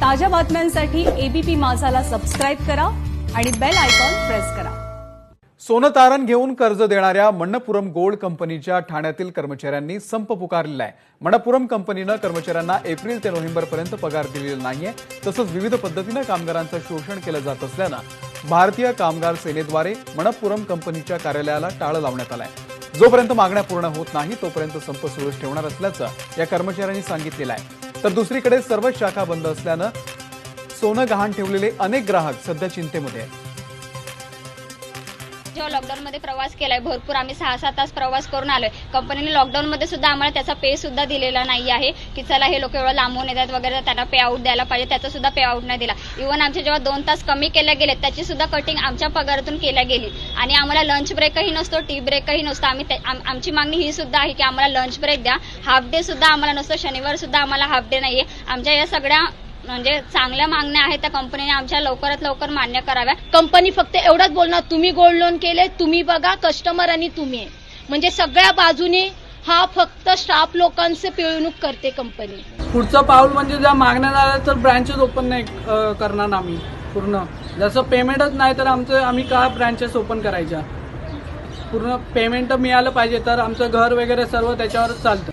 ताज्या बातम्यांसाठी ABP माझाला subscribe करा आणि बेल आयकॉन प्रेस करा। सोनं तारण घेऊन कर्ज देणाऱ्या मणप्पुरम गोल्ड कंपनीच्या ठाण्यातील कर्मचाऱ्यांनी संप पुकारलेला आहे। मणप्पुरम कंपनीने कर्मचाऱ्यांना एप्रिल ते नोव्हेंबर पर्यंत पगार दिलेला नाहीये। तसंच विविध पद्धतीने कामगारांचं शोषण केलं जात असल्यानं भारतीय कामगार सेनेद्वारे मणप्पुरम कंपनीच्या कार्यालयाला टाळं लावण्यात आलंय। जोपर्यंत मागण्या पूर्ण होत नाही तोपर्यंत संप सुरूच ठेवणार असल्याचं या कर्मचाऱ्यांनी सांगितलेलं आहे। तर दुसरीकडे सर्व शाखा बंद असल्यानं सोनं गहाण ठेवलेले अनेक ग्राहक सध्या चिंतेमध्ये आहेत। जेव्हा लॉकडाऊन मध्ये प्रवास केलाय भरपूर आम्ही 6-7 तास प्रवास करून आलोय। कंपनीने लॉकडाऊन मध्ये सुद्धा आम्हाला त्याचा पे सुद्धा दिलेला नाही आहे की चला हे लोक एवढं लांबून येतात वगैरे त्यांना पे आउट द्यायला पाहिजे, त्याचा सुद्धा पे आउट नाही दिला। इव्हन आमचे जेव्हा 2 तास कमी केले गेले त्याची सुद्धा कटिंग आमच्या पगारातून केल्या गेली आणि आम्हाला लंच ब्रेकही नसतो, टी ब्रेकही नसतो। आमची मागणी ही सुद्धा आहे की आम्हाला लंच ब्रेक द्या, हाफ डे सुद्धा आम्हाला नसतो, शनिवार सुद्धा आम्हाला हाफ डे नाहीये। आमच्या या सगळ्या म्हणजे चांगल्या मागण्या आहेत त्या कंपनीने आमच्या लवकरात लवकर मान्य कराव्या। कंपनी फक्त एवढंच बोलणार तुम्ही गोल्ड लोन केले, तुम्ही बघा, कस्टमर आणि तुम्ही, म्हणजे सगळ्या बाजूने हा फक्त स्टाफ लोकांचे पिळवणूक करते कंपनी। पुढचं पाऊल म्हणजे ज्या मागण्या झाल्या तर ब्रँचेस ओपन नाही करणार आम्ही पूर्ण। जसं पेमेंटच नाही तर आम्ही का ब्रँचेस ओपन करायच्या? पूर्ण पेमेंट मिळालं पाहिजे तर आमचं घर वगैरे सर्व त्याच्यावरच चालतं।